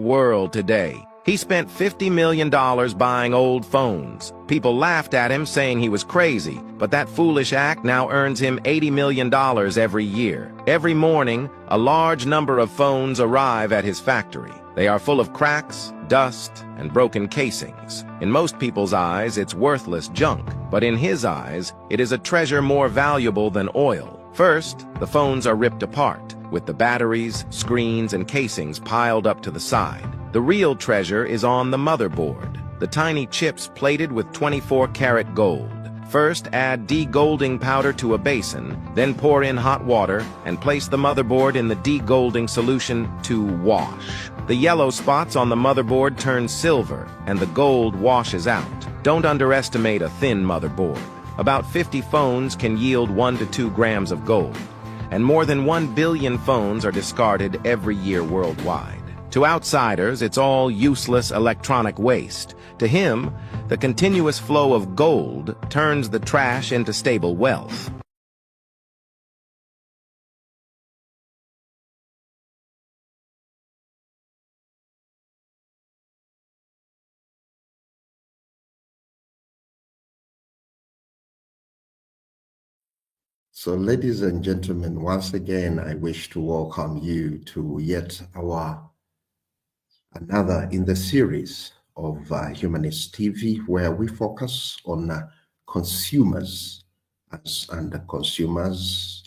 world today. He spent $50 million buying old phones. People laughed at him, saying he was crazy, but that foolish act now earns him $80 million every year. Every morning, a large number of phones arrive at his factory. They are full of cracks, dust, and broken casings. In most people's eyes, it's worthless junk, but in his eyes, it is a treasure more valuable than oil. First, the phones are ripped apart, with the batteries, screens, and casings piled up to the side. The real treasure is on the motherboard, the tiny chips plated with 24-karat gold. First, add de-golding powder to a basin, then pour in hot water and place the motherboard in the de-golding solution to wash. The yellow spots on the motherboard turn silver, and the gold washes out. Don't underestimate a thin motherboard. About 50 phones can yield 1 to 2 grams of gold, and more than 1 billion phones are discarded every year worldwide. To outsiders, it's all useless electronic waste. To him, the continuous flow of gold turns the trash into stable wealth. So, ladies and gentlemen, once again, I wish to welcome you to yet another in the series of Humanist TV, where we focus on consumers, and consumers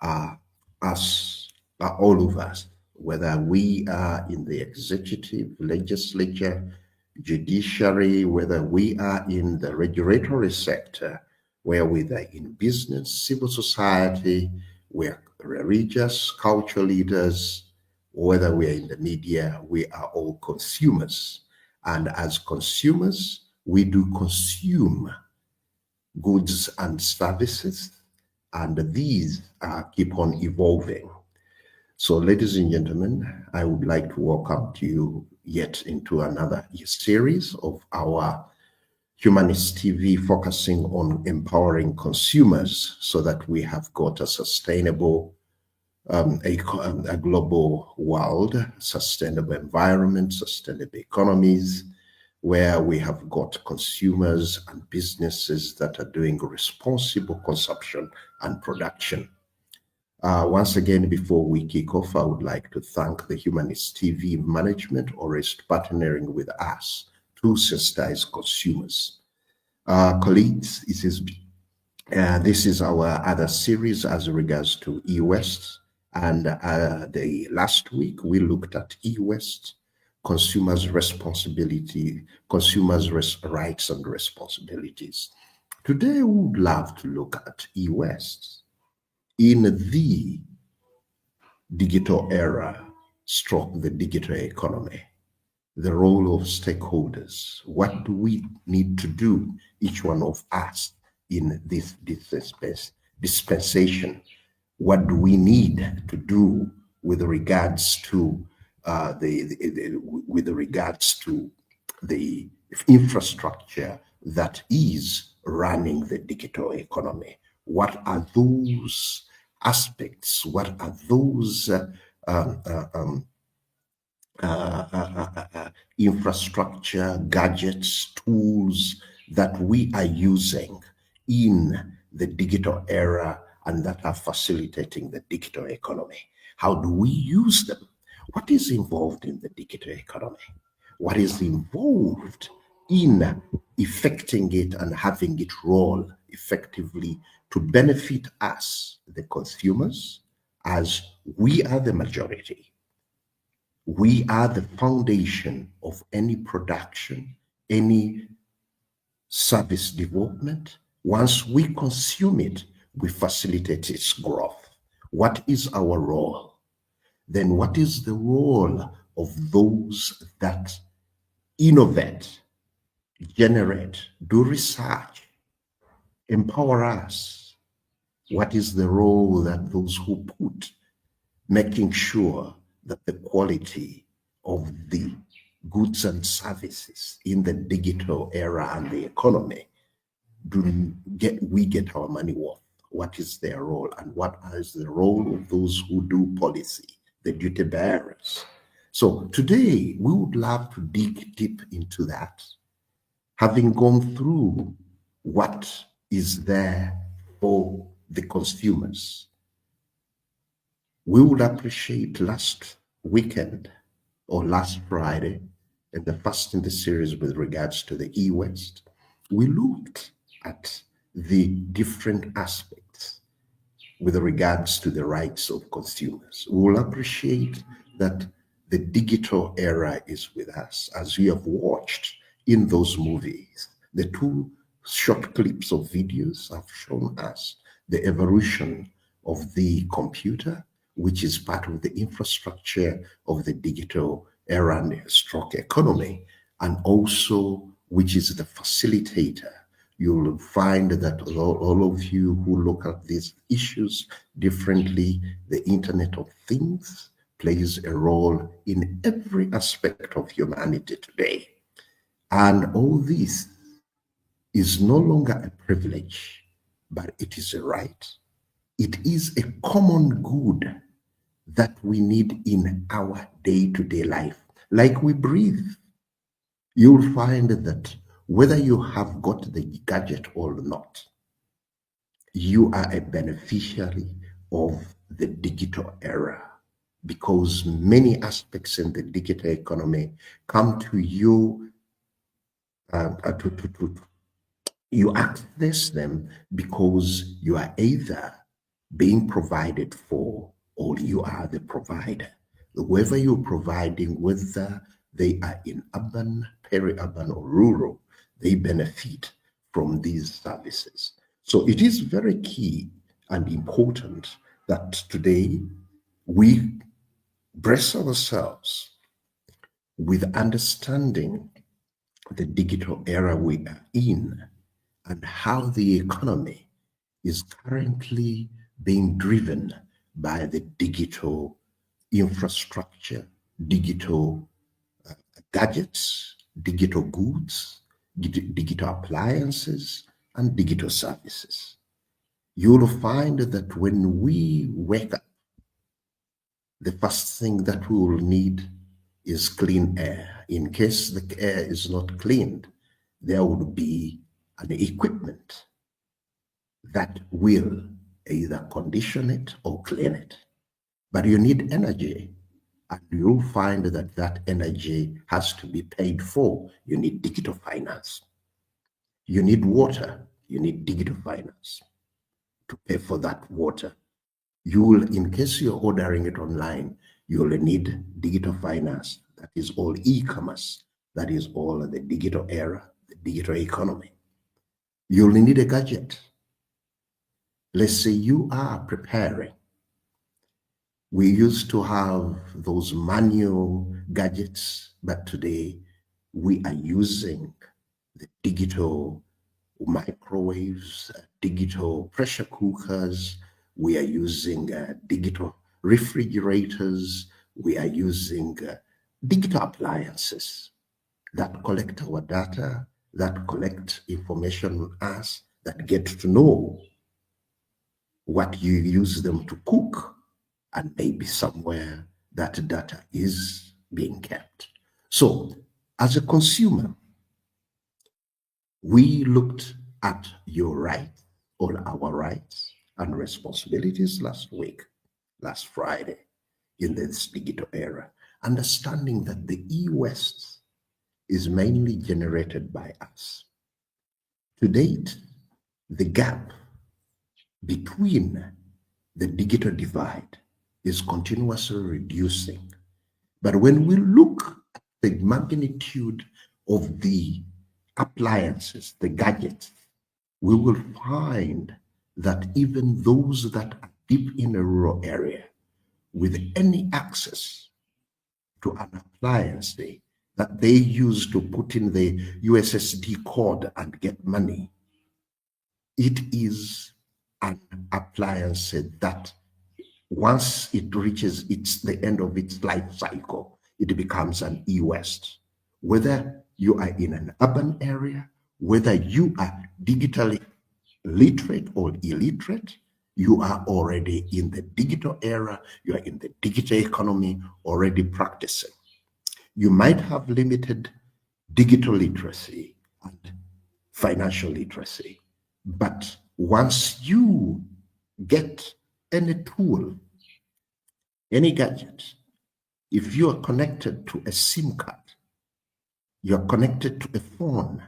are us, are all of us, whether we are in the executive, legislature, judiciary, whether we are in the regulatory sector, where we're in business, civil society, we're religious, cultural leaders, whether we're in the media, we are all consumers. And as consumers, we do consume goods and services, and these keep on evolving. So, ladies and gentlemen, I would like to welcome you yet into another series of our Humanist TV, focusing on empowering consumers so that we have got a sustainable, a global world, sustainable environment, sustainable economies, where we have got consumers and businesses that are doing responsible consumption and production. Once again, before we kick off, I would like to thank the Humanist TV management, always partnering with us to sensitize consumers. Colleagues, this is our other series as regards to e-waste, and the last week we looked at e-waste, consumers' responsibility, consumers' rights and responsibilities. Today we would love to look at e-waste in the digital era, stroke the digital economy. The role of stakeholders. What do we need to do, each one of us, in this dispensation? What do we need to do with regards to the infrastructure that is running the digital economy? What are those aspects? What are those infrastructure, gadgets, tools that we are using in the digital era and that are facilitating the digital economy? How do we use them? What is involved in the digital economy? What is involved in effecting it and having it roll effectively to benefit us, the consumers, as we are the majority? We are the foundation of any production, any service development. Once we consume it, we facilitate its growth. What is our role? Then what is the role of those that innovate, generate, do research, empower us? What is the role that those who put, making sure that the quality of the goods and services in the digital era and the economy we get our money worth? What is their role, and what is the role of those who do policy, the duty bearers? So today, we would love to dig deep into that, having gone through what is there for the consumers. We would appreciate last weekend or last Friday, and the first in the series with regards to the E-West, we looked at the different aspects with regards to the rights of consumers. We will appreciate that the digital era is with us, as we have watched in those movies. The two short clips of videos have shown us the evolution of the computer, which is part of the infrastructure of the digital era and stroke economy, and also which is the facilitator. You'll find that all of you who look at these issues differently, the Internet of Things plays a role in every aspect of humanity today. And all this is no longer a privilege, but it is a right. It is a common good that we need in our day-to-day life. Like we breathe, you'll find that whether you have got the gadget or not, you are a beneficiary of the digital era, because many aspects in the digital economy come to you, you access them because you are either being provided for or you are the provider. Whoever you're providing, whether they are in urban, peri-urban, or rural, they benefit from these services. So it is very key and important that today we brace ourselves with understanding the digital era we are in and how the economy is currently being driven by the digital infrastructure, digital gadgets, digital goods, digital appliances, and digital services. You'll find that when we wake up, the first thing that we will need is clean air. In case the air is not cleaned, there would be an equipment that will either condition it or clean it. But you need energy, and you'll find that that energy has to be paid for. You need digital finance. You need water. You need digital finance to pay for that water. You will, in case you're ordering it online, you'll need digital finance. That is all e-commerce. That is all the digital era, the digital economy. You'll need a gadget. Let's say you are preparing. We used to have those manual gadgets, but today we are using the digital microwaves, digital pressure cookers. We are using digital refrigerators. We are using digital appliances that collect our data, that collect information on us, that get to know what you use them to cook, and maybe somewhere that data is being kept. So as a consumer, we looked at your rights, all our rights and responsibilities last week, last Friday, in this digital era, understanding that the E-West is mainly generated by us. To date, the gap between the digital divide is continuously reducing. But when we look at the magnitude of the appliances, the gadgets, we will find that even those that are deep in a rural area with any access to an appliance that they use to put in the USSD code and get money, it is an appliance that once it reaches the end of its life cycle, it becomes an E-West. Whether you are in an urban area, whether you are digitally literate or illiterate, you are already in the digital era, you are in the digital economy already practicing. You might have limited digital literacy and financial literacy, but once you get any tool, any gadget, if you are connected to a SIM card, you're connected to a phone,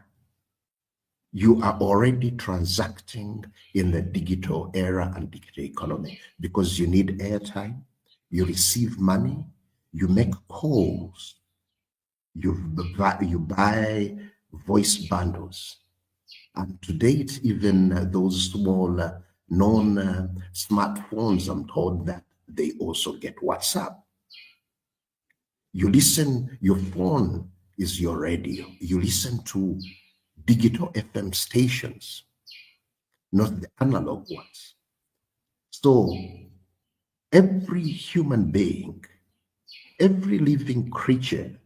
you are already transacting in the digital era and digital economy, because you need airtime, you receive money, you make calls, you buy voice bundles. And to date, even those small non-smartphones, I'm told that they also get WhatsApp. You listen, your phone is your radio. You listen to digital FM stations, not the analog ones. So every human being, every living creature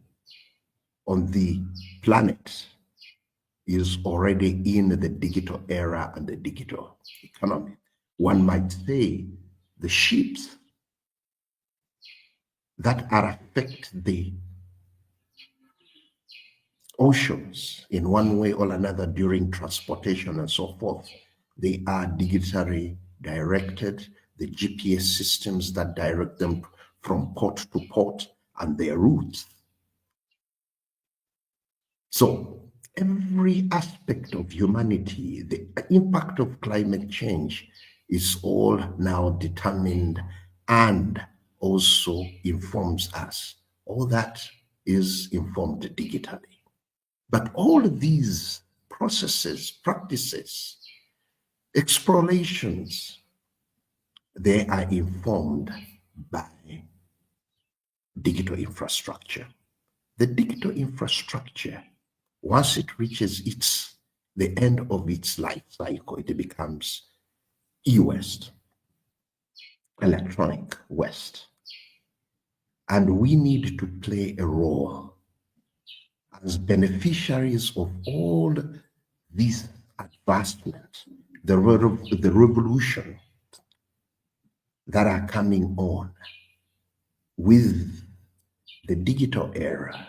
on the planet is already in the digital era and the digital economy. One might say the ships that are affect the oceans in one way or another during transportation and so forth, they are digitally directed. The GPS systems that direct them from port to port and their routes. So every aspect of humanity, the impact of climate change is all now determined and also informs us. All that is informed digitally. But all of these processes, practices, explorations, they are informed by digital infrastructure. The digital infrastructure, once it reaches the end of its life cycle, it becomes e-West, electronic West. And we need to play a role as beneficiaries of all these advancements, the revolution that are coming on with the digital era.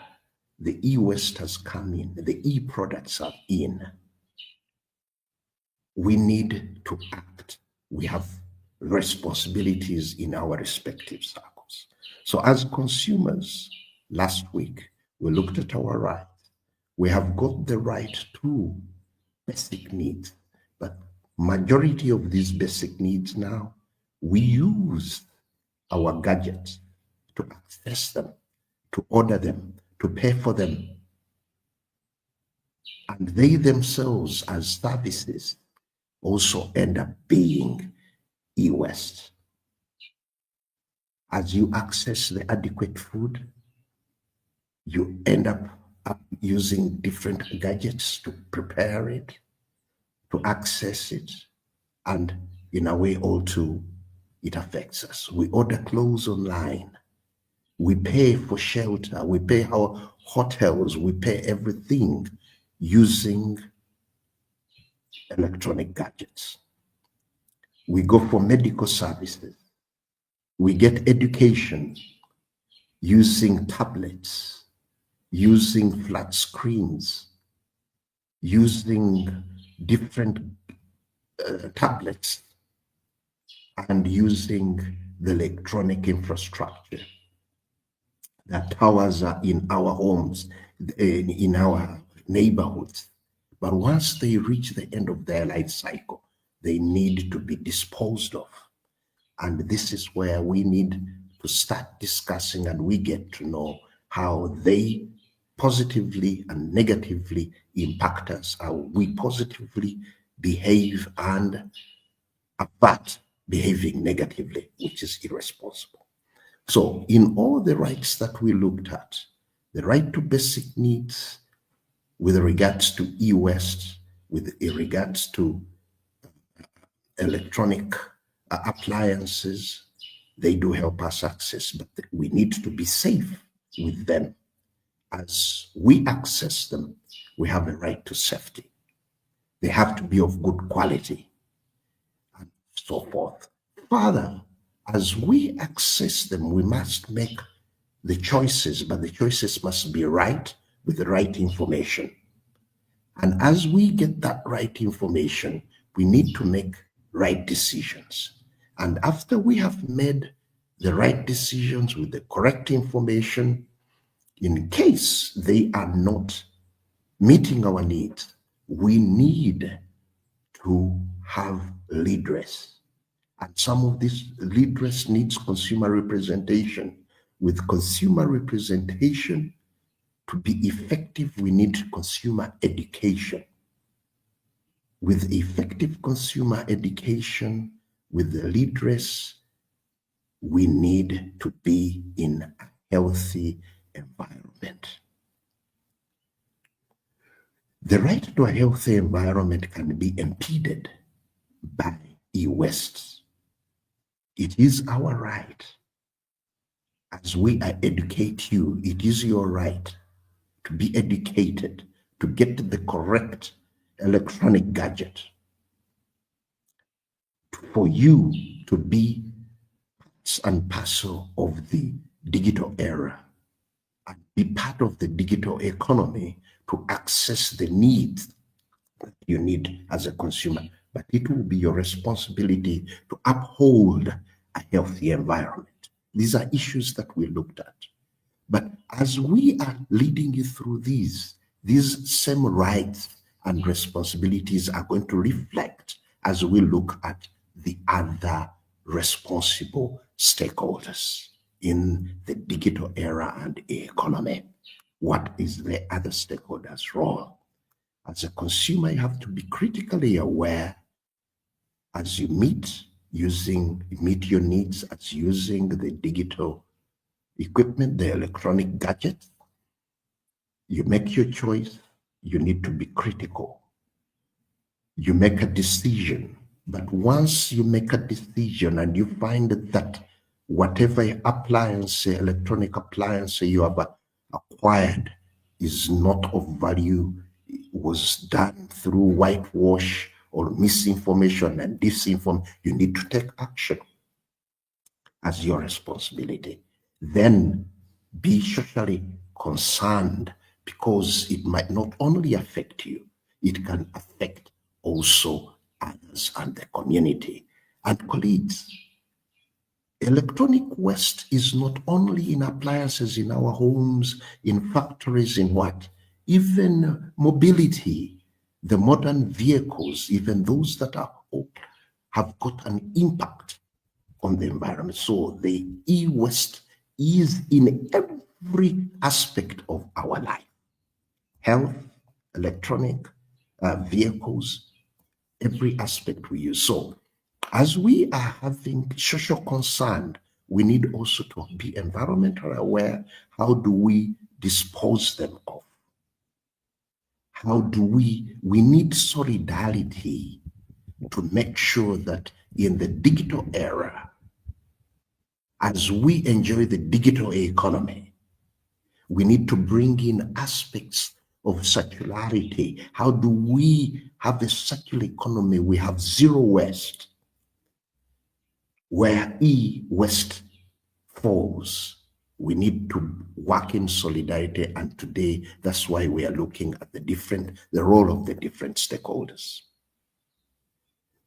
The e-West has come in, the e-products are in. We need to act. We have responsibilities in our respective circles. So as consumers, last week, we looked at our rights. We have got the right to basic needs, but majority of these basic needs now, we use our gadgets to access them, to order them, to pay for them. And they themselves as services also end up being e-West. As you access the adequate food, you end up using different gadgets to prepare it, to access it, and in a way also it affects us. We order clothes online, we pay for shelter, we pay our hotels, we pay everything using electronic gadgets. We go for medical services, we get education using tablets, using flat screens, using different tablets, and using the electronic infrastructure that towers are in our homes, in our neighborhoods. But once they reach the end of their life cycle, they need to be disposed of. And this is where we need to start discussing, and we get to know how they positively and negatively impact us, how we positively behave and avert behaving negatively, which is irresponsible. So in all the rights that we looked at, the right to basic needs with regards to e-West, with regards to electronic appliances, they do help us access, but we need to be safe with them. As we access them, we have a right to safety. They have to be of good quality and so forth. Further, as we access them, we must make the choices, but the choices must be right with the right information. And as we get that right information, we need to make right decisions. And after we have made the right decisions with the correct information, in case they are not meeting our needs, we need to have leaders. And some of this leaders needs consumer representation. With consumer representation, to be effective, we need consumer education. With effective consumer education, with the leaders, we need to be in a healthy environment. The right to a healthy environment can be impeded by e-waste. It is our right. As we educate you, it is your right to be educated, to get the correct electronic gadget, for you to be part and parcel of the digital era and be part of the digital economy, to access the needs that you need as a consumer. But it will be your responsibility to uphold a healthy environment. These are issues that we looked at. But as we are leading you through these same rights and responsibilities are going to reflect as we look at the other responsible stakeholders in the digital era and economy. What is the other stakeholders' role? As a consumer, you have to be critically aware as you meet your needs, as using the digital equipment, the electronic gadgets. You make your choice, you need to be critical. You make a decision, but once you make a decision and you find that whatever appliance, electronic appliance you have acquired is not of value, was done through whitewash or misinformation and disinformation, you need to take action as your responsibility. Then be socially concerned, because it might not only affect you, it can affect also others and the community and colleagues. Electronic waste is not only in appliances in our homes, in factories, in what? Even mobility, the modern vehicles, even those that are old, have got an impact on the environment. So the e-waste is in every aspect of our life. Health, electronic, vehicles, every aspect we use. So as we are having social concern, we need also to be environmentally aware. How do we dispose them of? How do we need solidarity to make sure that in the digital era, as we enjoy the digital economy, we need to bring in aspects of circularity. How do we have a circular economy? We have zero waste, where e-waste falls. We need to work in solidarity, and today that's why we are looking at the role of the different stakeholders.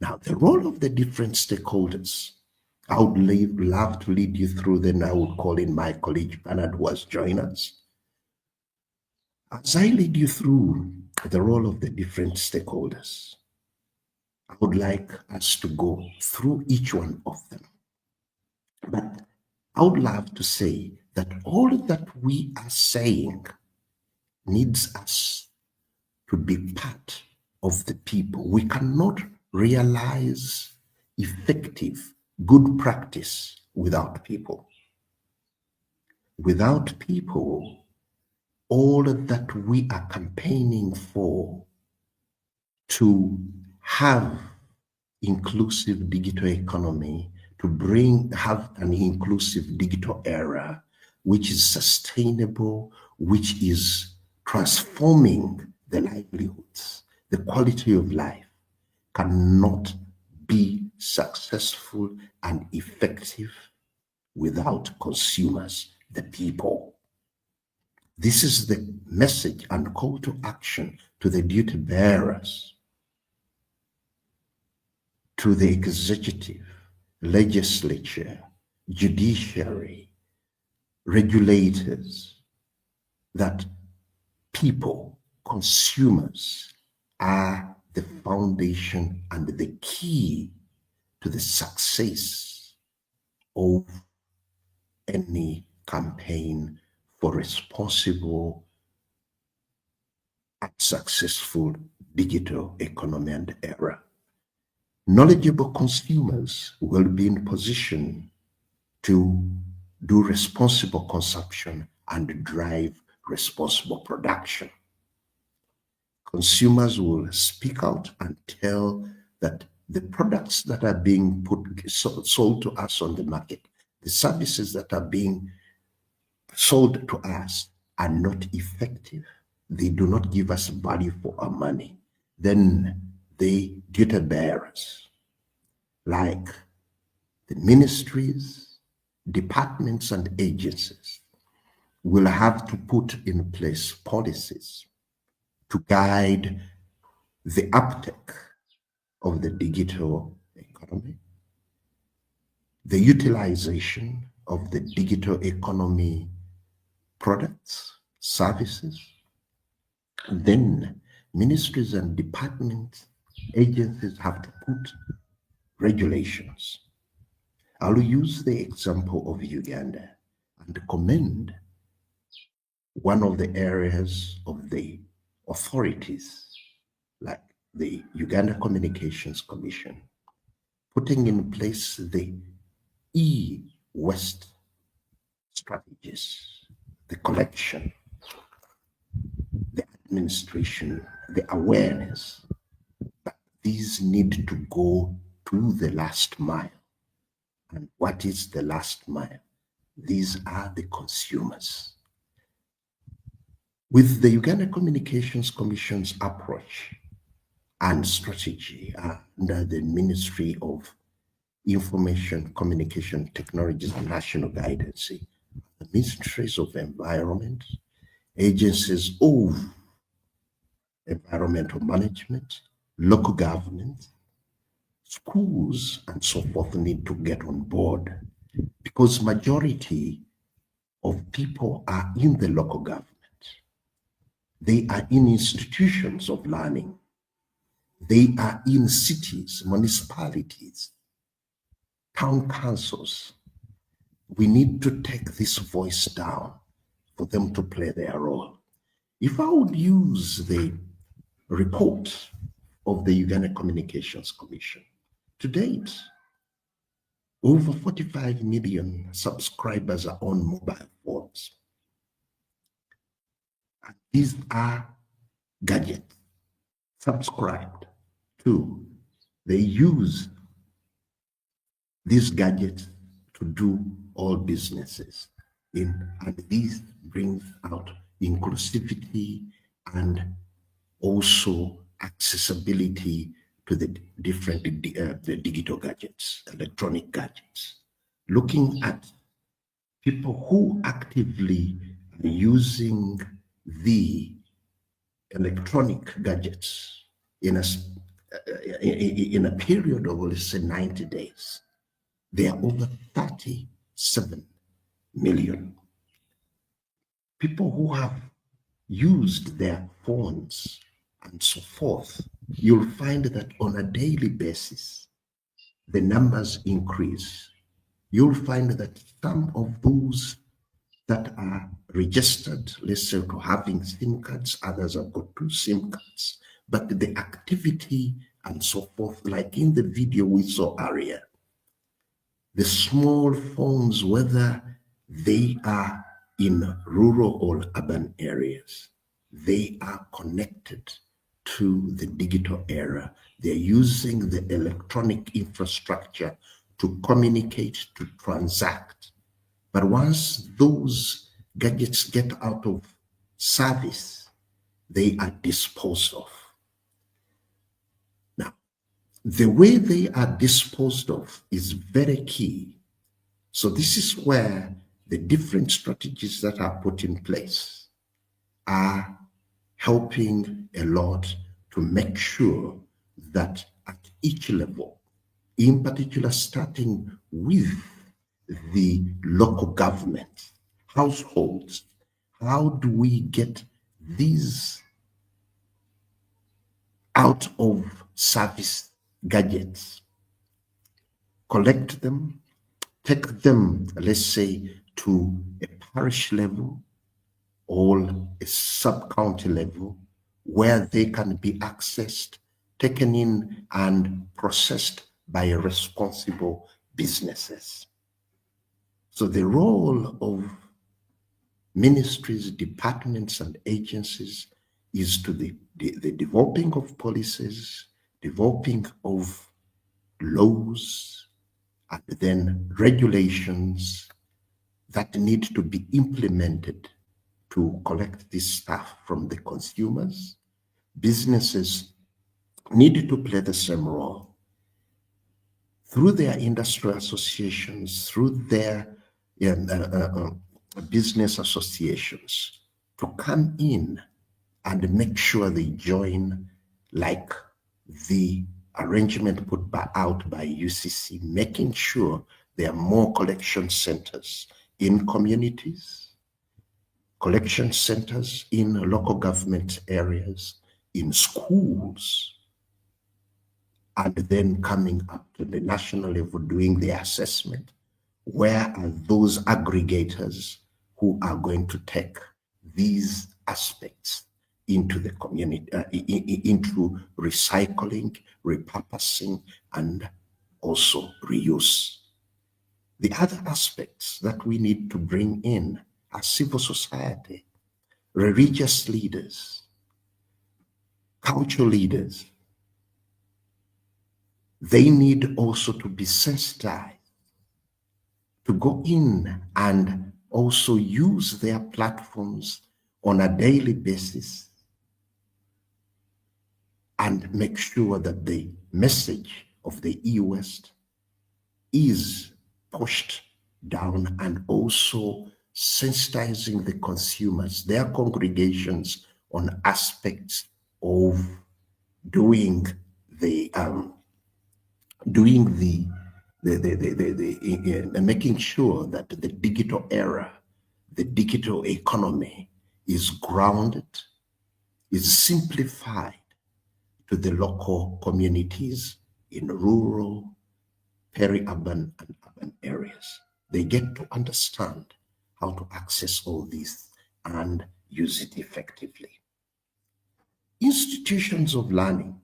Now, the role of the different stakeholders, I would love to lead you through. Then I would call in my colleague Bernard, who has joined us. As I lead you through the role of the different stakeholders, I would like us to go through each one of them. But I would love to say that all that we are saying needs us to be part of the people. We cannot realize effective, good practice without people. Without people, all that we are campaigning for, to have inclusive digital economy, to have an inclusive digital era, which is sustainable, which is transforming the livelihoods, the quality of life, cannot be successful and effective without consumers the people. This is the message and call to action to the duty bearers, to the executive, legislature, judiciary, regulators, that people, consumers, are the foundation and the key to the success of any campaign for responsible and successful digital economy and era. Knowledgeable consumers will be in position to do responsible consumption and drive responsible production. Consumers will speak out and tell that the products that are being sold to us on the market, the services that are being sold to us are not effective. They do not give us value for our money. Then the duty bearers, like the ministries, departments, and agencies, will have to put in place policies to guide the uptake of the digital economy, the utilization of the digital economy products, services. Then ministries and departments, agencies have to put regulations. I'll use the example of Uganda and commend one of the areas of the authorities, like the Uganda Communications Commission, putting in place the e-West strategies, the collection, the administration, the awareness that these need to go to the last mile. And what is the last mile? These are the consumers. With the Uganda Communications Commission's approach and strategy under the Ministry of Information, Communication Technologies and National Guidance, the Ministries of Environment, agencies of environmental management, local government, schools, and so forth need to get on board, because majority of people are in the local government. They are in institutions of learning. They are in cities, municipalities, town councils. We need to take this voice down for them to play their role. If I would use the report of the Uganda Communications Commission, to date, over 45 million subscribers are on mobile phones. And these are gadgets subscribed to. They use these gadgets to do all businesses in, and this brings out inclusivity and also accessibility to the different the digital gadgets, electronic gadgets. Looking at people who actively are using the electronic gadgets in a period of, let's say, 90 days, there are over 37 million people who have used their phones and so forth. You'll find that on a daily basis, the numbers increase. You'll find that some of those that are registered, let's say, to having SIM cards, others have got 2 SIM cards, but the activity and so forth, like in the video we saw earlier, the small phones, whether they are in rural or urban areas, they are connected to the digital era. They're using the electronic infrastructure to communicate, to transact. But once those gadgets get out of service, they are disposed of. Now, the way they are disposed of is very key. So this is where the different strategies that are put in place are helping a lot to make sure that at each level, in particular starting with the local government, households, how do we get these out of service gadgets, collect them, take them, let's say, to a parish level or a sub-county level where they can be accessed, taken in, and processed by responsible businesses. So the role of ministries, departments, and agencies is to the developing of policies, developing of laws, and then regulations that need to be implemented to collect this stuff from the consumers. Businesses need to play the same role through their industrial associations, through their business associations, to come in and make sure they join, like the arrangement put out by UCC, making sure there are more collection centers in communities, collection centers in local government areas, in schools, and then coming up to the national level doing the assessment. Where are those aggregators who are going to take these aspects into the community, into recycling, repurposing, and also reuse? The other aspects that we need to bring in are civil society, religious leaders, cultural leaders. They need also to be sensitized to go in and also use their platforms on a daily basis and make sure that the message of the e-West is pushed down, and also sensitizing the consumers, their congregations, on aspects of making sure that the digital era, the digital economy is grounded, is simplified to the local communities in rural, peri-urban, and urban areas. They get to understand how to access all this and use it effectively. Institutions of learning.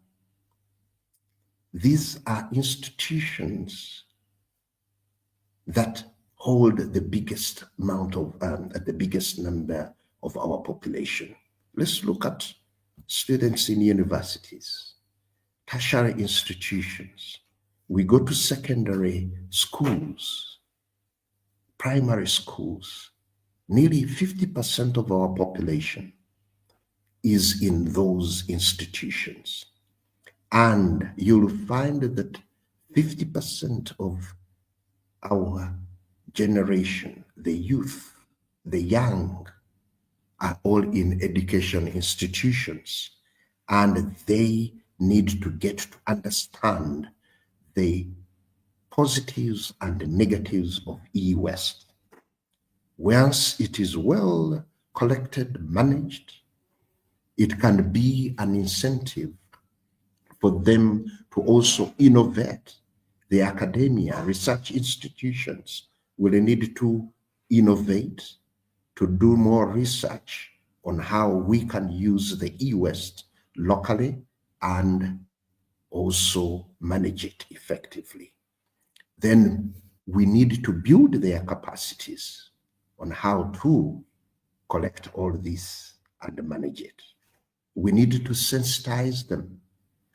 These are institutions that hold the biggest amount of, the biggest number of our population. Let's look at students in universities, tertiary institutions. We go to secondary schools, primary schools. Nearly 50% of our population is in those institutions. And you'll find that 50% of our generation, the youth, the young, are all in education institutions, and they need to get to understand the positives and negatives of e-West. Once it is well collected, managed, it can be an incentive for them to also innovate. The academia, research institutions will need to innovate, to do more research on how we can use the e-West locally and also manage it effectively. Then we need to build their capacities on how to collect all this and manage it. We need to sensitize them.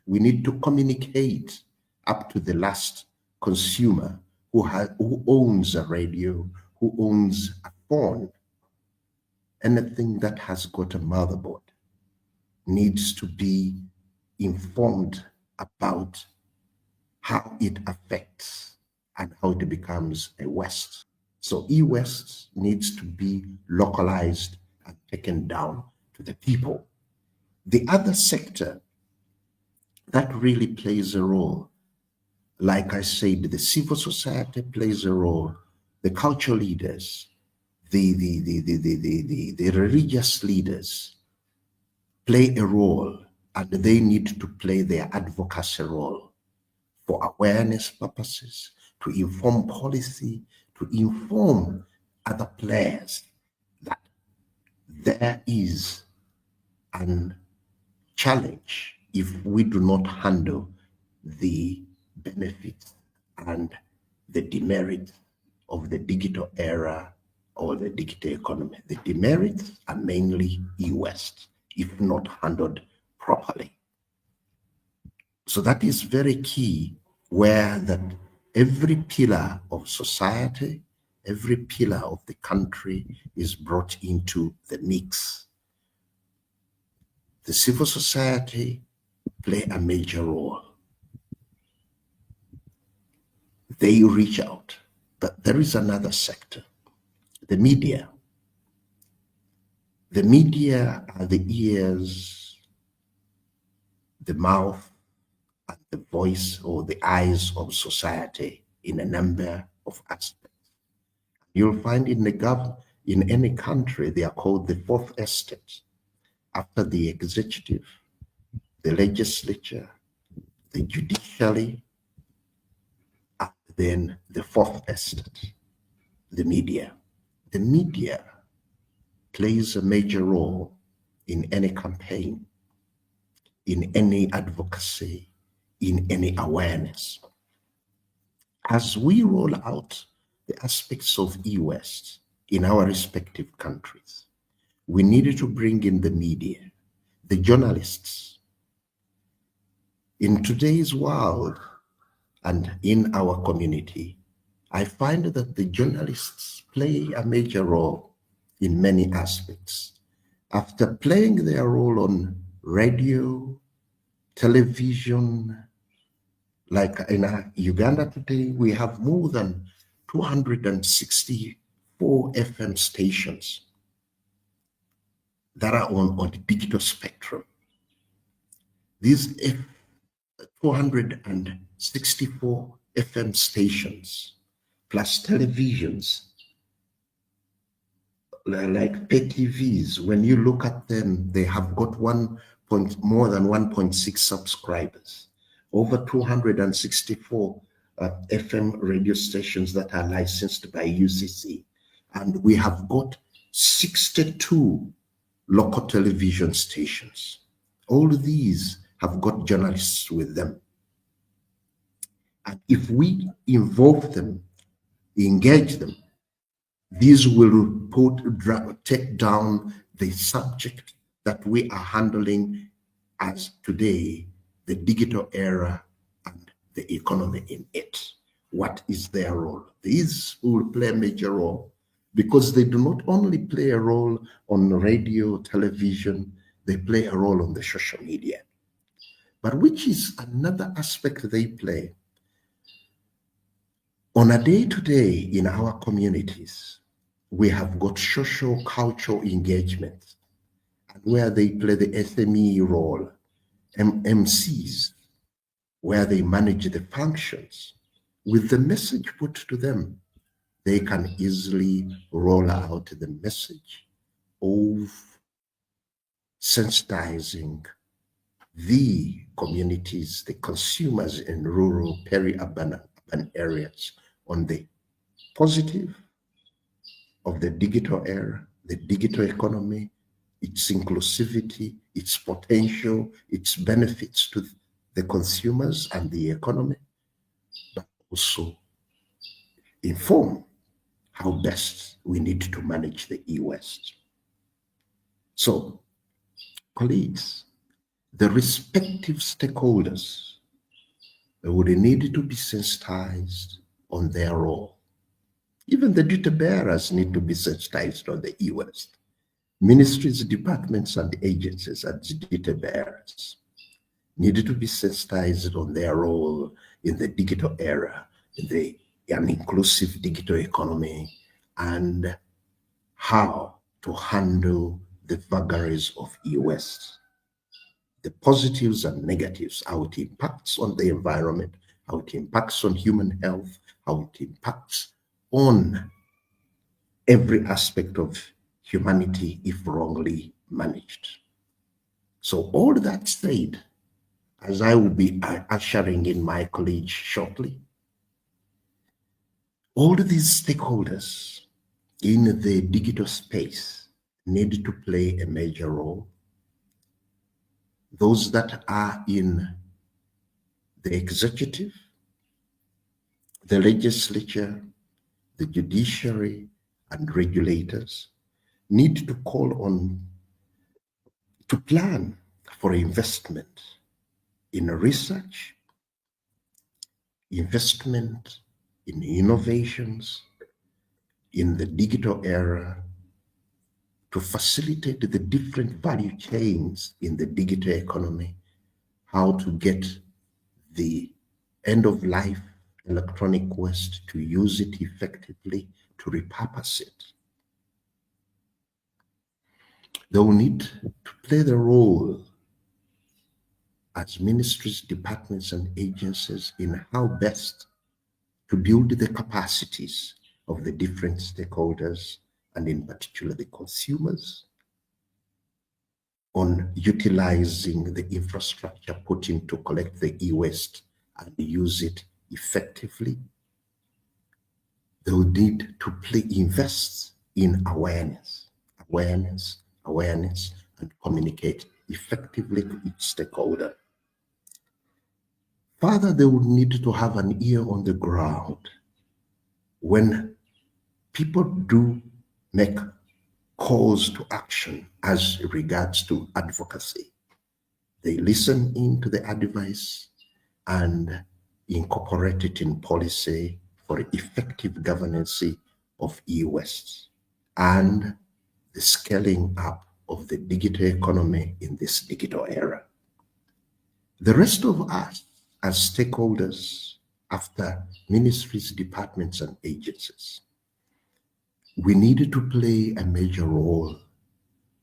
We need to communicate up to the last consumer who owns a radio, who owns a phone. Anything that has got a motherboard needs to be informed about how it affects and how it becomes a waste. So e-West needs to be localized and taken down to the people. The other sector that really plays a role, like I said, the civil society plays a role, the cultural leaders, the religious leaders play a role, and they need to play their advocacy role for awareness purposes, to inform policy, to inform other players that there is an challenge if we do not handle the benefits and the demerits of the digital era or the digital economy. The demerits are mainly e-West, if not handled properly. So that is very key, where that every pillar of society, every pillar of the country is brought into the mix. The civil society play a major role. They reach out, but there is another sector, the media. The media are the ears, the mouth, and the voice or the eyes of society in a number of aspects. You'll find in any country, they are called the fourth estate. After the executive, the legislature, the judiciary, and then the fourth estate, the media. The media plays a major role in any campaign, in any advocacy, in any awareness. As we roll out the aspects of e-West in our respective countries, we needed to bring in the media, the journalists. In today's world and in our community, I find that the journalists play a major role in many aspects. After playing their role on radio, television, like in Uganda today, we have more than 264 FM stations that are on the digital spectrum. These 264 FM stations plus televisions, like pay TVs, when you look at them, they have got more than 1.6 subscribers, over 264 FM radio stations that are licensed by UCC. And we have got 62 local television stations. All these have got journalists with them. And if we involve them, engage them, these will take down the subject that we are handling as today, the digital era and the economy in it. What is their role? These will play a major role, because they do not only play a role on radio, television, they play a role on the social media. But which is another aspect they play? On a day-to-day in our communities, we have got social cultural engagement, and where they play the SME role, MCs, where they manage the functions. With the message put to them, they can easily roll out the message of sensitizing the communities, the consumers in rural, peri-urban areas on the positive of the digital era, the digital economy, its inclusivity, its potential, its benefits to the consumers and the economy, but also inform how best we need to manage the e-West. So, colleagues, the respective stakeholders would need to be sensitized on their role. Even the duty bearers need to be sensitized on the e-West. Ministries, departments, and agencies as duty bearers needed to be sensitized on their role in the digital era, in an inclusive digital economy, and how to handle the vagaries of e-waste, the positives and negatives, how it impacts on the environment, how it impacts on human health, how it impacts on every aspect of humanity if wrongly managed. So all that said, as I will be ushering in my colleague shortly, all these stakeholders in the digital space need to play a major role. Those that are in the executive, the legislature, the judiciary, and regulators need to call on to plan for investment in research, investment in innovations in the digital era to facilitate the different value chains in the digital economy, how to get the end-of-life electronic waste, to use it effectively, to repurpose it. They will need to play the role as ministries, departments, and agencies in how best to build the capacities of the different stakeholders, and in particular the consumers, on utilizing the infrastructure put in to collect the e-waste and use it effectively. They will need to invest in awareness, and communicate effectively to each stakeholder. Further, they will need to have an ear on the ground when people do make calls to action as regards to advocacy. They listen into the advice and incorporate it in policy for effective governance of e-waste and the scaling up of the digital economy in this digital era. The rest of us as stakeholders, after ministries, departments, and agencies, we needed to play a major role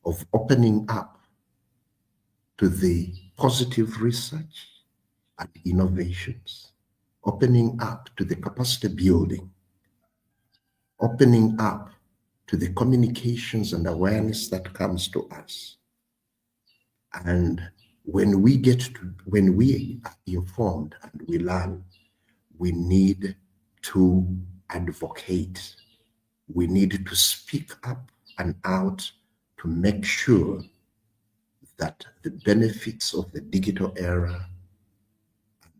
of opening up to the positive research and innovations, opening up to the capacity building, opening up to the communications and awareness that comes to us. And when we are informed and we learn, we need to advocate. We need to speak up and out to make sure that the benefits of the digital era,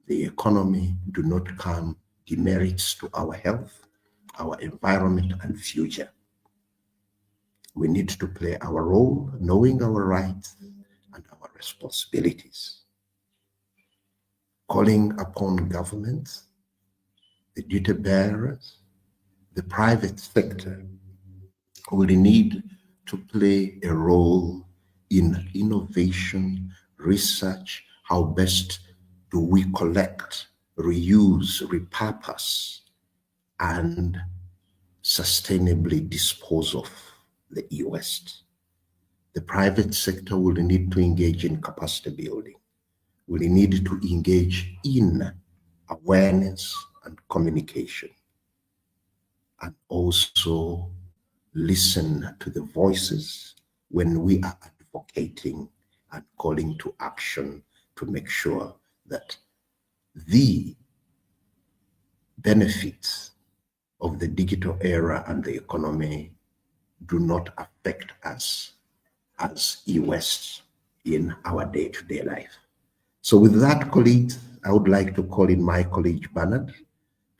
the economy, do not come demerits to our health, our environment, and future. We need to play our role, knowing our rights and our responsibilities. Calling upon governments, the duty bearers, the private sector will need to play a role in innovation, research, how best do we collect, reuse, repurpose, and sustainably dispose of the e-waste. The private sector will need to engage in capacity building, will need to engage in awareness and communication, and also listen to the voices when we are advocating and calling to action to make sure that the benefits of the digital era and the economy do not affect us as e-waste in our day-to-day life. So with that, colleagues, I would like to call in my colleague Bernard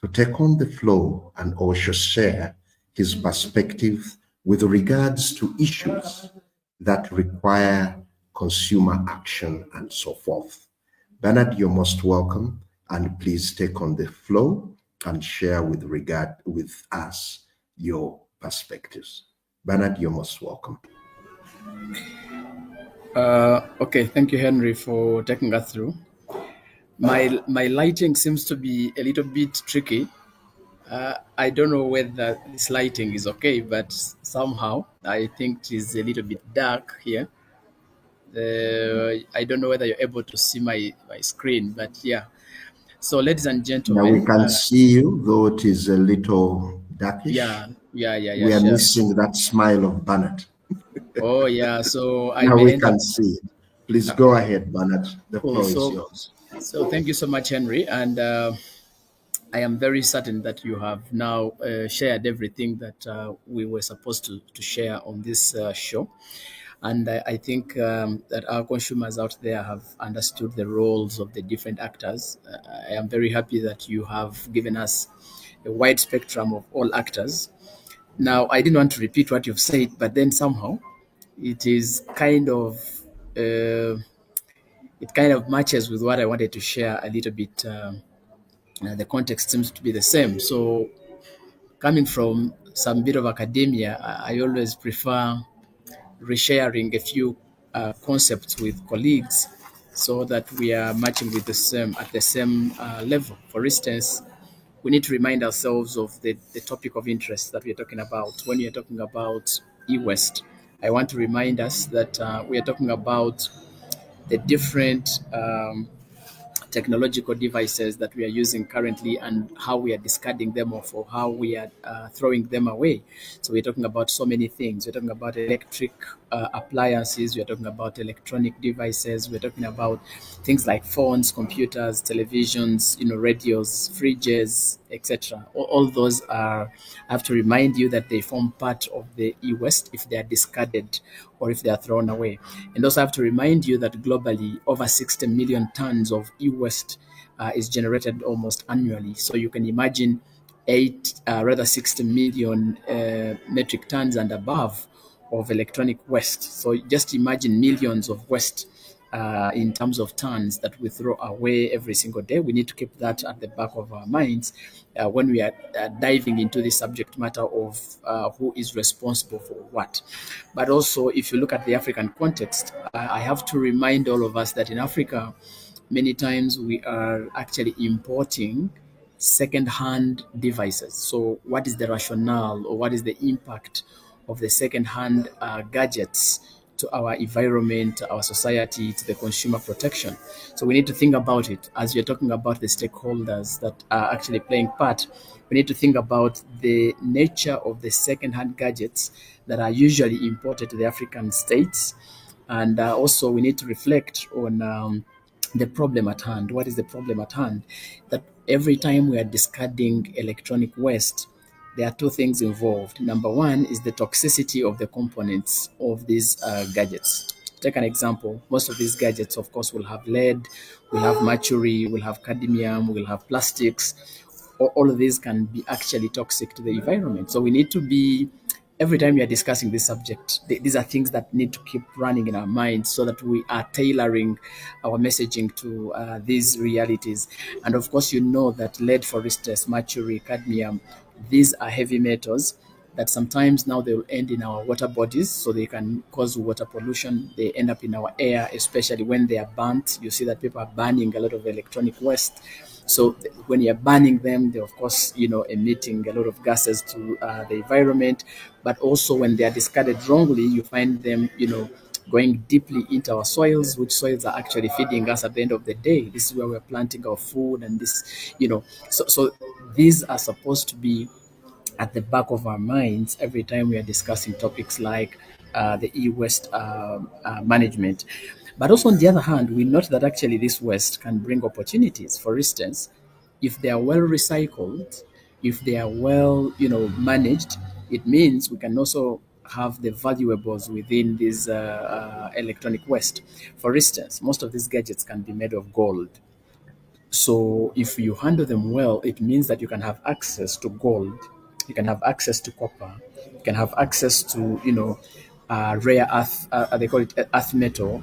to take on the floor and also share his perspective with regards to issues that require consumer action and so forth. Bernard, you're most welcome, and please take on the floor and share with us your perspectives. Bernard, you're most welcome. Okay, thank you, Henry, for taking us through. My lighting seems to be a little bit tricky. I don't know whether this lighting is okay, but somehow I think it is a little bit dark here. I don't know whether you're able to see my screen, but yeah. So, ladies and Now we gentlemen, can see you, though it is a little darkish. yeah, We are sure. missing that smile of Bernard. Oh, yeah. So I Now may we end up. can see it. Please go ahead, Bernard. The Cool. floor is yours. So thank you so much, Henry, and I am very certain that you have now shared everything that we were supposed to share on this show. And I think that our consumers out there have understood the roles of the different actors. I am very happy that you have given us a wide spectrum of all actors. Now, I didn't want to repeat what you've said, but then somehow it is kind of uh, it kind of matches with what I wanted to share a little bit. The context seems to be the same. So, coming from some bit of academia, I always prefer resharing a few concepts with colleagues so that we are matching with the same at the same level. For instance, we need to remind ourselves of the topic of interest that we are talking about. When we are talking about e-waste, I want to remind us that we are talking about the different technological devices that we are using currently and how we are discarding them off or how we are throwing them away. So we're talking about so many things. We're talking about electric appliances. We're talking about electronic devices. We're talking about things like phones, computers, televisions, radios, fridges, etc. All those are. I have to remind you that they form part of the e-waste if they are discarded or if they are thrown away. And also, I have to remind you that globally, over 60 million tons of e-waste is generated almost annually. So you can imagine 60 million metric tons and above of electronic waste. So just imagine millions of waste in terms of tons that we throw away every single day. We need to keep that at the back of our minds when we are diving into the subject matter of who is responsible for what. But also, if you look at the African context, I have to remind all of us that in Africa, many times we are actually importing second-hand devices. So, what is the rationale or what is the impact of the second-hand gadgets to our environment, our society, to the consumer protection? So, we need to think about it as we're talking about the stakeholders that are actually playing part. We need to think about the nature of the second-hand gadgets that are usually imported to the African states, and also we need to reflect on the problem at hand. What is the problem at hand? That every time we are discarding electronic waste, there are two things involved. Number one is the toxicity of the components of these gadgets. Take an example. Most of these gadgets, of course, will have lead, will have mercury, will have cadmium, will have plastics. All of these can be actually toxic to the environment. So we need to be every time we are discussing this subject, these are things that need to keep running in our minds so that we are tailoring our messaging to these realities. And of course, you know that lead, for instance, mercury, cadmium, these are heavy metals that sometimes now they will end in our water bodies, so they can cause water pollution. They end up in our air, especially when they are burnt. You see that people are burning a lot of electronic waste. So when you're burning them, they of course emitting a lot of gases to the environment. But also when they are discarded wrongly, you find them going deeply into our soils, which soils are actually feeding us at the end of the day. This is where we're planting our food, and so these are supposed to be at the back of our minds every time we are discussing topics like the e-waste management. But also, on the other hand, we note that actually this waste can bring opportunities. For instance, if they are well recycled, if they are well, managed, it means we can also have the valuables within this electronic waste. For instance, most of these gadgets can be made of gold. So if you handle them well, it means that you can have access to gold, you can have access to copper, you can have access to rare earth. They call it earth metal.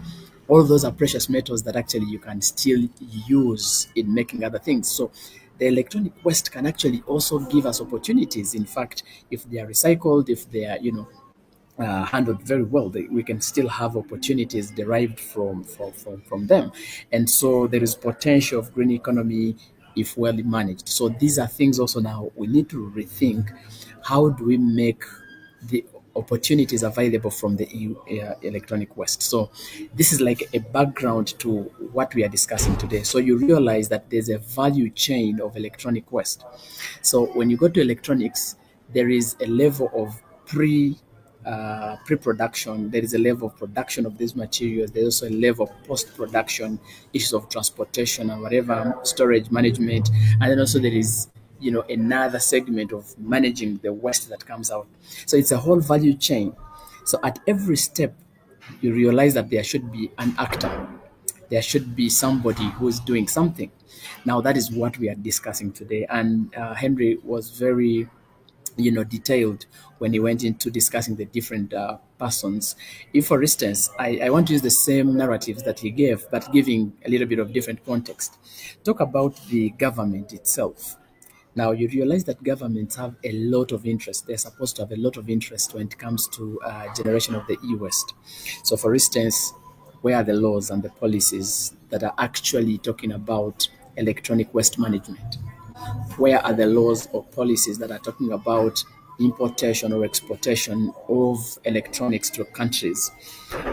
All those are precious metals that actually you can still use in making other things. So the electronic waste can actually also give us opportunities. In fact, if they are recycled, if they are handled very well, we can still have opportunities derived from them. And so there is potential of green economy if well managed. So these are things also now we need to rethink. How do we make the opportunities available from the electronic waste? So this is like a background to what we are discussing today. So you realize that there's a value chain of electronic waste. So when you go to electronics, there is a level of pre-production. There is a level of production of these materials. There's also a level of post-production, issues of transportation and whatever, storage management, and then also there is another segment of managing the waste that comes out. So it's a whole value chain. So at every step, you realize that there should be an actor. There should be somebody who is doing something. Now that is what we are discussing today. And Henry was very detailed when he went into discussing the different persons. If, for instance, I want to use the same narratives that he gave, but giving a little bit of different context. Talk about the government itself. Now, you realize that governments have a lot of interest. They're supposed to have a lot of interest when it comes to generation of the e-waste. So, for instance, where are the laws and the policies that are actually talking about electronic waste management? Where are the laws or policies that are talking about importation or exportation of electronics to countries?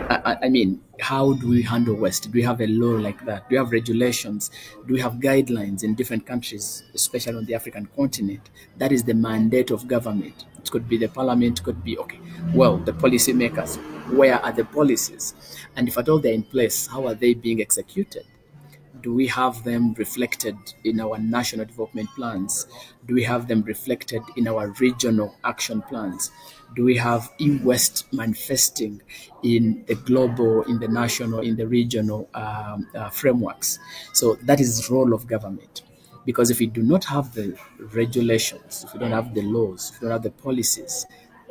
I mean, how do we handle waste? Do we have a law like that? Do we have regulations? Do we have guidelines in different countries, especially on the African continent? That is the mandate of government. It could be the parliament, it could be, the policy makers. Where are the policies? And if at all they're in place, how are they being executed? Do we have them reflected in our national development plans? Do we have them reflected in our regional action plans? Do we have e-waste manifesting in the global, in the national, in the regional frameworks? So that is the role of government. Because if we do not have the regulations, if we don't have the laws, if we don't have the policies,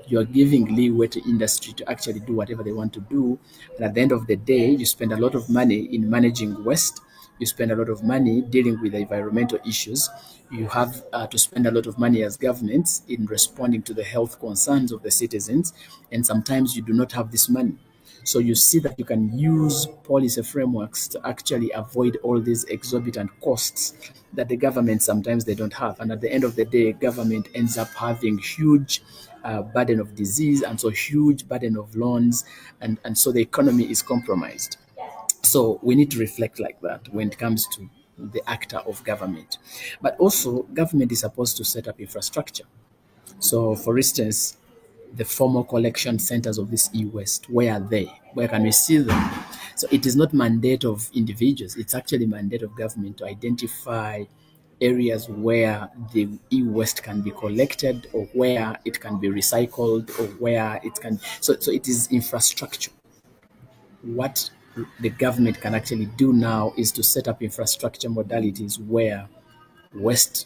you are giving leeway to industry to actually do whatever they want to do. And at the end of the day, you spend a lot of money in managing waste. You spend a lot of money dealing with the environmental issues. You have to spend a lot of money as governments in responding to the health concerns of the citizens. And sometimes you do not have this money. So you see that you can use policy frameworks to actually avoid all these exorbitant costs that the government sometimes they don't have. And at the end of the day, government ends up having huge burden of disease and so huge burden of loans. And so the economy is compromised. So we need to reflect like that when it comes to the actor of government. But also, government is supposed to set up infrastructure. So, for instance, the formal collection centers of this e-waste, where are they? Where can we see them? So it is not mandate of individuals. It's actually mandate of government to identify areas where the e-waste can be collected or where it can be recycled or where it can. So it is infrastructure. What the government can actually do now is to set up infrastructure modalities where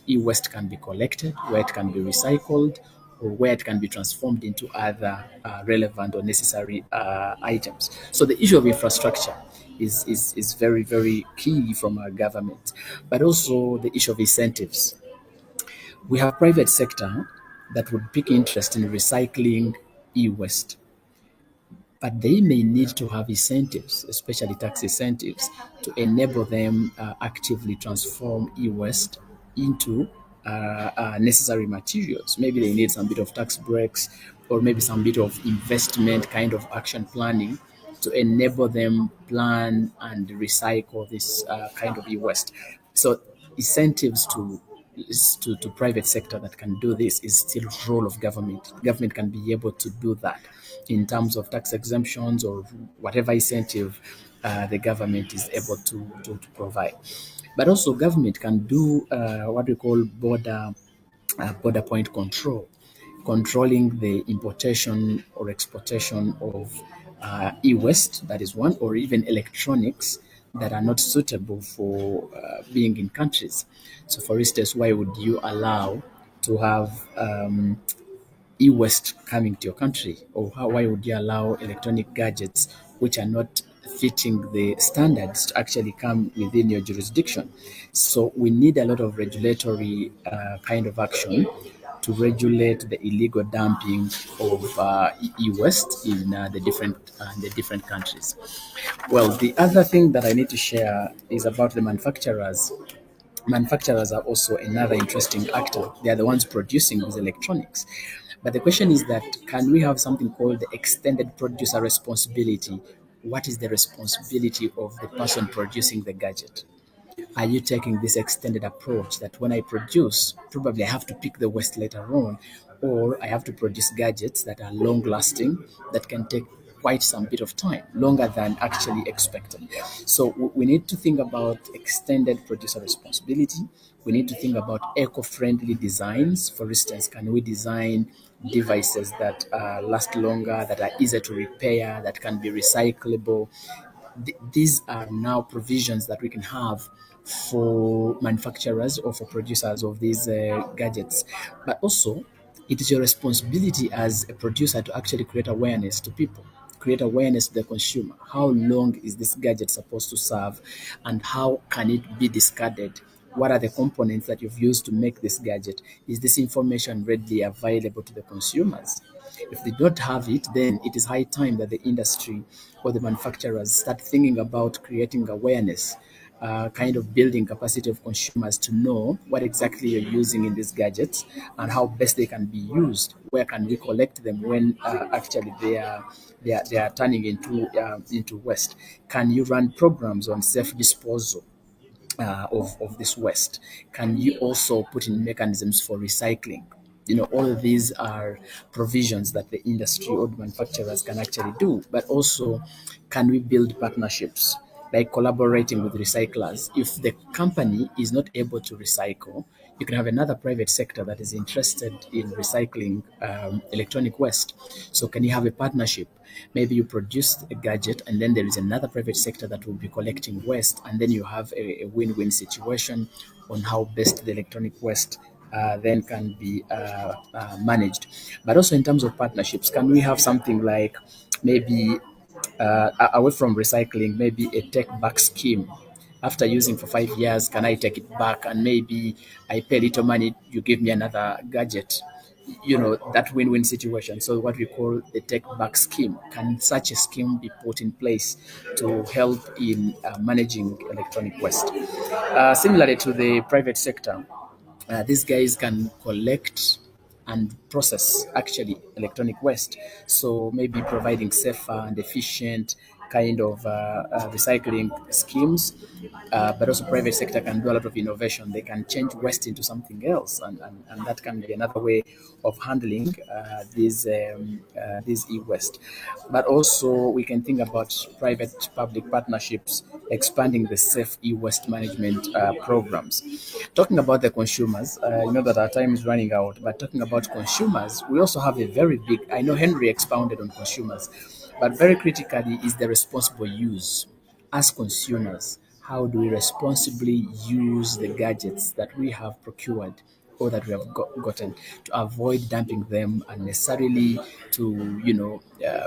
e-waste can be collected, where it can be recycled, or where it can be transformed into other relevant or necessary items. So the issue of infrastructure is very, very key from our government, but also the issue of incentives. We have private sector that would pick interest in recycling e-waste, but they may need to have incentives, especially tax incentives, to enable them actively transform e-waste into necessary materials. Maybe they need some bit of tax breaks or maybe some bit of investment kind of action planning to enable them plan and recycle this kind of e-waste. So incentives to private sector that can do this is still role of government. Government can be able to do that in terms of tax exemptions or whatever incentive the government is able to provide. But also government can do what we call border point control, controlling the importation or exportation of e-waste, that is one, or even electronics that are not suitable for being in countries. So for instance, why would you allow to have e-waste coming to your country? Or why would you allow electronic gadgets which are not fitting the standards to actually come within your jurisdiction? So we need a lot of regulatory kind of action to regulate the illegal dumping of e-waste in the different countries. Well, the other thing that I need to share is about the manufacturers Manufacturers are also another interesting actor. They are the ones producing these electronics. But the question is that can we have something called the extended producer responsibility? What is the responsibility of the person producing the gadget? Are you taking this extended approach that when I produce, probably I have to pick the waste later on, or I have to produce gadgets that are long lasting, that can take quite some bit of time, longer than actually expected? So we need to think about extended producer responsibility. We need to think about eco-friendly designs. For instance, can we design devices that last longer, that are easier to repair, that can be recyclable? These are now provisions that we can have for manufacturers or for producers of these gadgets. But also, it is your responsibility as a producer to actually create awareness to people, create awareness to the consumer. How long is this gadget supposed to serve, and how can it be discarded? What are the components that you've used to make this gadget? Is this information readily available to the consumers? If they don't have it, then it is high time that the industry or the manufacturers start thinking about creating awareness, kind of building capacity of consumers to know what exactly you're using in these gadgets and how best they can be used. Where can we collect them when actually they are turning into waste? Can you run programs on safe disposal of this waste? Can you also put in mechanisms for recycling? All of these are provisions that the industry or the manufacturers can actually do. But also, can we build partnerships, like collaborating with recyclers? If the company is not able to recycle, you can have another private sector that is interested in recycling electronic waste. So, can you have a partnership? Maybe you produce a gadget, and then there is another private sector that will be collecting waste, and then you have a win-win situation on how best the electronic waste then can be managed. But also in terms of partnerships, can we have something like maybe away from recycling, maybe a take back scheme? After using for 5 years, can I take it back and maybe I pay little money, you give me another gadget? That win-win situation. So what we call the take back scheme. Can such a scheme be put in place to help in managing electronic waste? Similarly to the private sector, these guys can collect and process actually electronic waste. So maybe providing safer and efficient kind of recycling schemes. But also private sector can do a lot of innovation. They can change waste into something else, and that can be another way of handling these e-waste. But also we can think about private-public partnerships, expanding the safe e-waste management programs. Talking about the consumers, that our time is running out, but talking about consumers, we also have a very big, I know Henry expounded on consumers, but very critically is the responsible use. As consumers, how do we responsibly use the gadgets that we have procured or that we have gotten, to avoid dumping them unnecessarily, to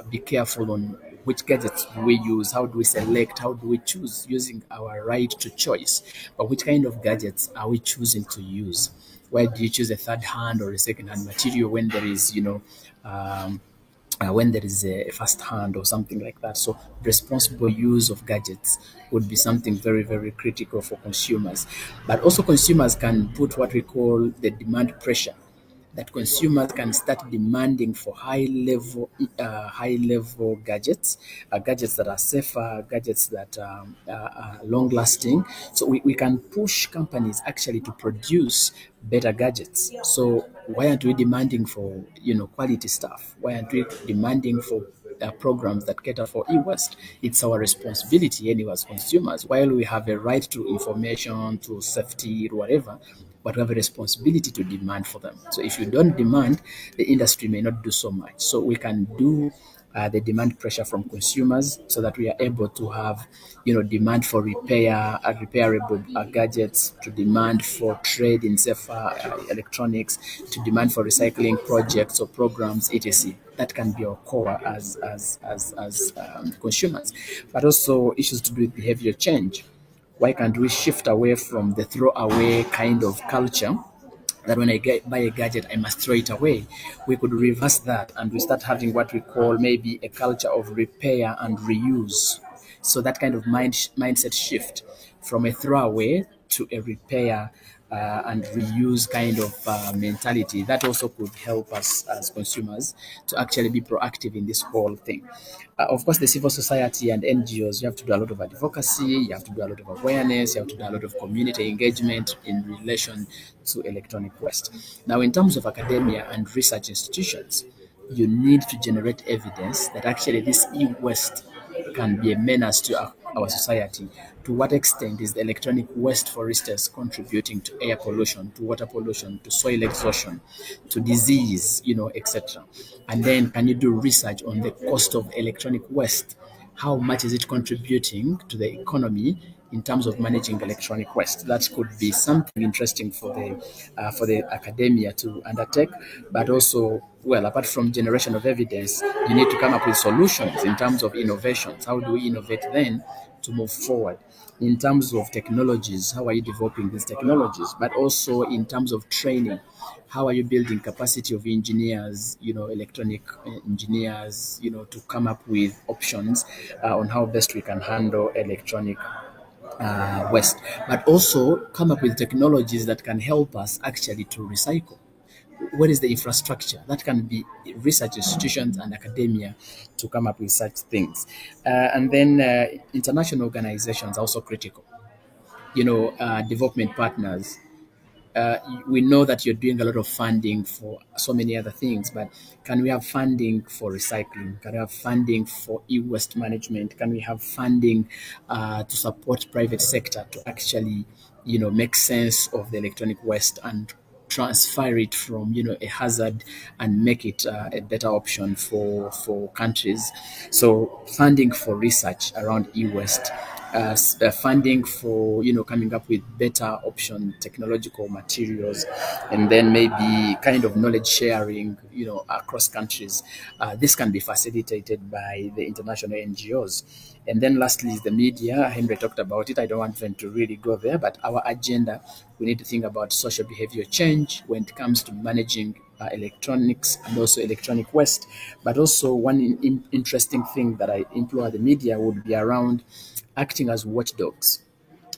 be careful on which gadgets do we use, how do we select, how do we choose, using our right to choice. But which kind of gadgets are we choosing to use? Why do you choose a third hand or a second hand material when there is when there is a first hand or something like that? So responsible use of gadgets would be something very, very critical for consumers. But also consumers can put what we call the demand pressure, that consumers can start demanding for high level gadgets, gadgets that are safer, gadgets that are long lasting. So we can push companies actually to produce better gadgets. So why aren't we demanding for quality stuff? Why aren't we demanding for programs that cater for e-waste? It's our responsibility anyway as consumers. While we have a right to information, to safety, whatever, but we have a responsibility to demand for them. So if you don't demand, the industry may not do so much. So we can do the demand pressure from consumers, so that we are able to have, demand for repairable gadgets, to demand for trade in safer electronics, to demand for recycling projects or programs, etc. That can be our core as consumers. But also issues to do with behavior change. Why can't we shift away from the throwaway kind of culture, that when I buy a gadget, I must throw it away? We could reverse that, and we start having what we call maybe a culture of repair and reuse. So that kind of mindset shift from a throwaway to a repair and reuse kind of mentality, that also could help us as consumers to actually be proactive in this whole thing. Of course, the civil society and NGOs, you have to do a lot of advocacy, you have to do a lot of awareness, you have to do a lot of community engagement in relation to electronic waste. Now, in terms of academia and research institutions, you need to generate evidence that actually this e-waste can be a menace to our society. To what extent is the electronic waste, for instance, contributing to air pollution, to water pollution, to soil exhaustion, to disease, etc. And then can you do research on the cost of electronic waste? How much is it contributing to the economy in terms of managing electronic waste? That could be something interesting for the academia to undertake, but also, well, apart from generation of evidence, you need to come up with solutions in terms of innovations. How do we innovate then to move forward? In terms of technologies, how are you developing these technologies? But also in terms of training, how are you building capacity of engineers, electronic engineers, to come up with options on how best we can handle electronic waste, but also come up with technologies that can help us actually to recycle. What is the infrastructure? That can be research institutions and academia to come up with such things. And then international organizations are also critical. Development partners, we know that you're doing a lot of funding for so many other things, but can we have funding for recycling? Can we have funding for e-waste management? Can we have funding to support private sector to actually, make sense of the electronic waste and transfer it from a hazard and make it a better option for countries? So funding for research around e-waste, funding for coming up with better option technological materials, and then maybe kind of knowledge sharing across countries. This can be facilitated by the international NGOs. And then lastly is the media. Henry talked about it. I don't want them to really go there, but our agenda, we need to think about social behavior change when it comes to managing electronics and also electronic waste. But also one interesting thing that I implore the media would be around acting as watchdogs,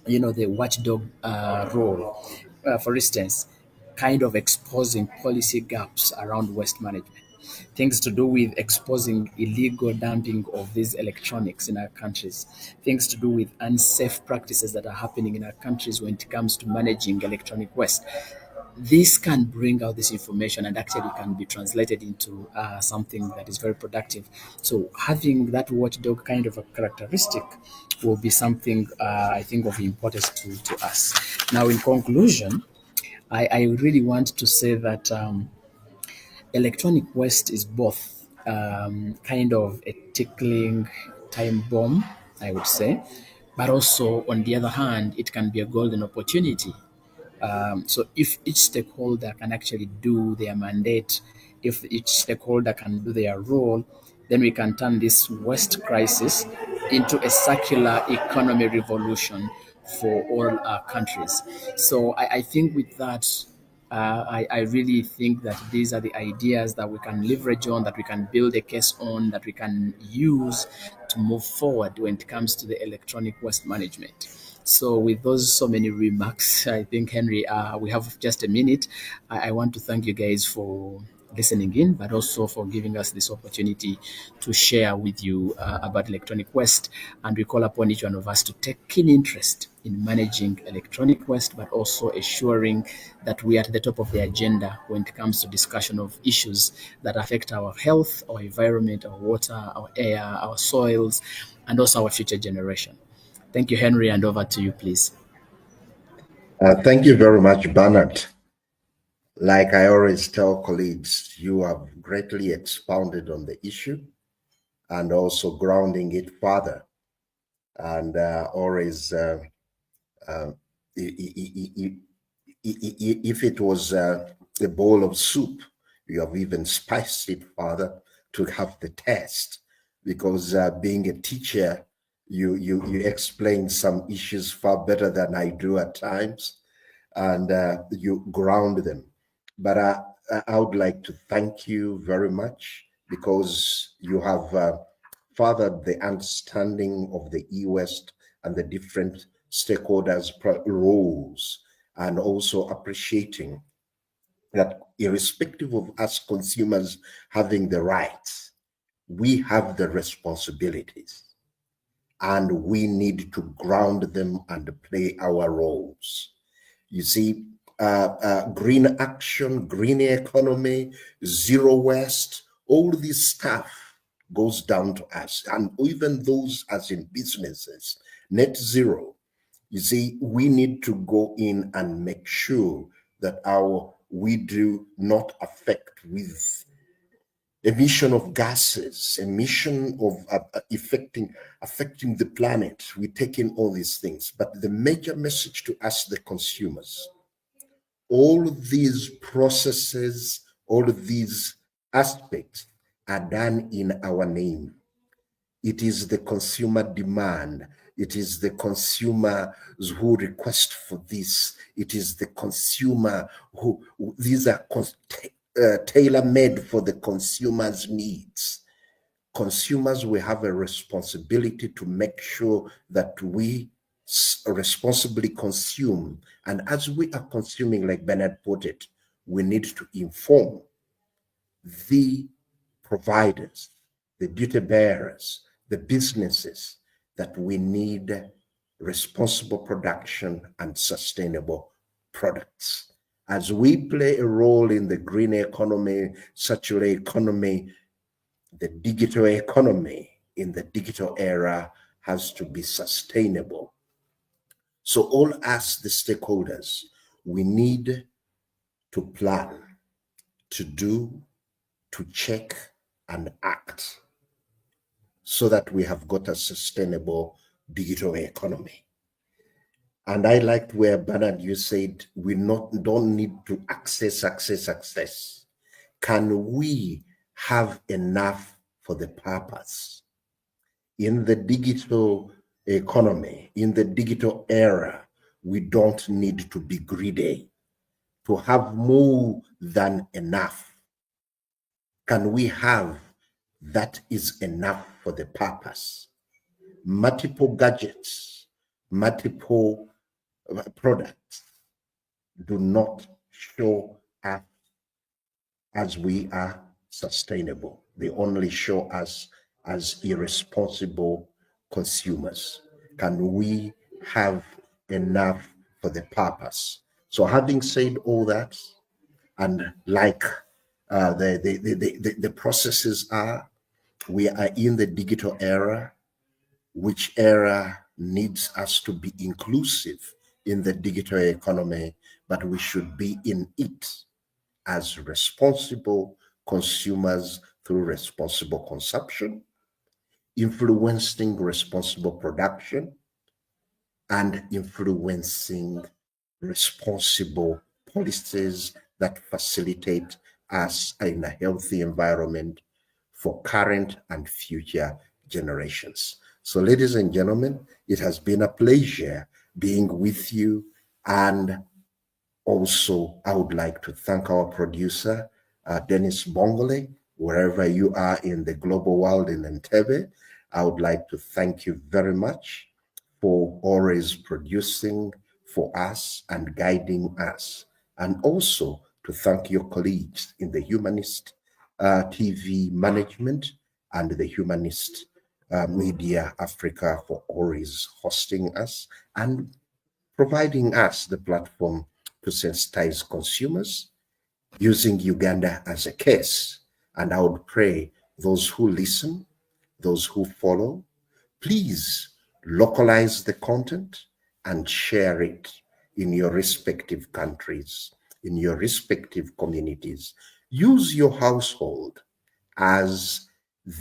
the watchdog role. For instance, kind of exposing policy gaps around waste management, things to do with exposing illegal dumping of these electronics in our countries, things to do with unsafe practices that are happening in our countries when it comes to managing electronic waste. This can bring out this information and actually can be translated into something that is very productive. So having that watchdog kind of a characteristic will be something I think of importance to us. Now, in conclusion, I really want to say that electronic waste is both kind of a tickling time bomb, I would say, but also, on the other hand, it can be a golden opportunity. So if each stakeholder can actually do their mandate, if each stakeholder can do their role, then we can turn this waste crisis into a circular economy revolution for all our countries. So I think with that, I really think that these are the ideas that we can leverage on, that we can build a case on, that we can use to move forward when it comes to the electronic waste management. So with those so many remarks, I think, Henry, we have just a minute. I want to thank you guys for listening in, but also for giving us this opportunity to share with you about electronic waste. And we call upon each one of us to take keen interest in managing electronic waste, but also assuring that we are at the top of the agenda when it comes to discussion of issues that affect our health, our environment, our water, our air, our soils, and also our future generation. Thank you, Henry, and over to you, please. Thank you very much, Bernard. Like I always tell colleagues, you have greatly expounded on the issue and also grounding it further. And always, if it was a bowl of soup, you have even spiced it further to have the taste. Because being a teacher, you explain some issues far better than I do at times, and you ground them. But I would like to thank you very much because you have furthered the understanding of the e-waste and the different stakeholders' roles, and also appreciating that irrespective of us consumers having the rights, we have the responsibilities, and we need to ground them and play our roles. You see, green action, green economy, zero waste, all this stuff goes down to us, and even those as in businesses, net zero. You see, we need to go in and make sure that we do not affect with emission of gases, emission of affecting the planet. We take in all these things, but the major message to us, the consumers, all of these processes, all of these aspects are done in our name. It is the consumer demand. It is the consumers who request for this. It is the consumer who, these are tailor-made for the consumer's needs. Consumers will have a responsibility to make sure that we responsibly consume. And as we are consuming, like Bernard put it, we need to inform the providers, the duty bearers, the businesses that we need responsible production and sustainable products. As we play a role in the green economy, circular economy, the digital economy in the digital era has to be sustainable. So all us, the stakeholders, we need to plan, to do, to check and act so that we have got a sustainable digital economy. And I liked where Bernard, you said we don't need to access. Can we have enough for the purpose? In the digital economy, in the digital era, we don't need to be greedy, to have more than enough. Can we have that is enough for the purpose? Multiple gadgets, multiple products do not show us as we are sustainable. They only show us as irresponsible consumers. Can we have enough for the purpose? So having said all that, and like the processes are, we are in the digital era, which era needs us to be inclusive in the digital economy, but we should be in it as responsible consumers through responsible consumption, influencing responsible production, and influencing responsible policies that facilitate us in a healthy environment for current and future generations. So, ladies and gentlemen, it has been a pleasure being with you. And also, I would like to thank our producer, Dennis Bongole, wherever you are in the global world in Entebbe. I would like to thank you very much for always producing for us and guiding us. And also to thank your colleagues in the Humanist TV management and the Humanist Media Africa for always hosting us and providing us the platform to sensitize consumers, using Uganda as a case. And I would pray those who listen, those who follow, please localize the content and share it in your respective countries, in your respective communities. Use your household as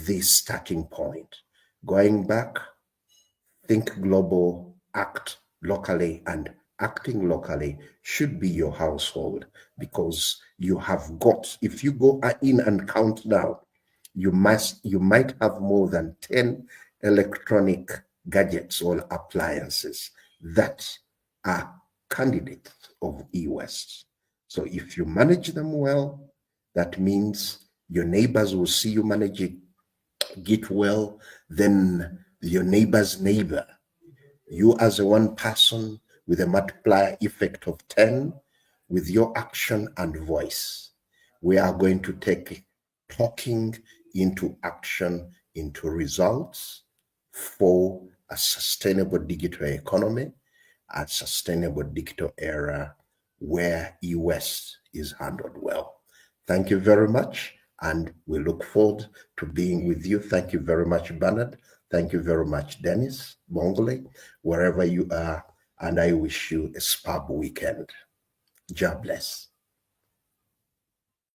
the starting point. Going back, think global, act locally, and acting locally should be your household, because you have got, if you go in and count now, you might have more than 10 electronic gadgets or appliances that are candidates of e-waste. So if you manage them well, that means your neighbors will see you manage it well, then your neighbor's neighbor You as a one person with a multiplier effect of 10, with your action and voice, we are going to take talking into action, into results for a sustainable digital economy, a sustainable digital era where eWest is handled well. Thank you very much, and we look forward to being with you. Thank you very much, Bernard. Thank you very much, Dennis Bongole, wherever you are, and I wish you a superb weekend. God bless.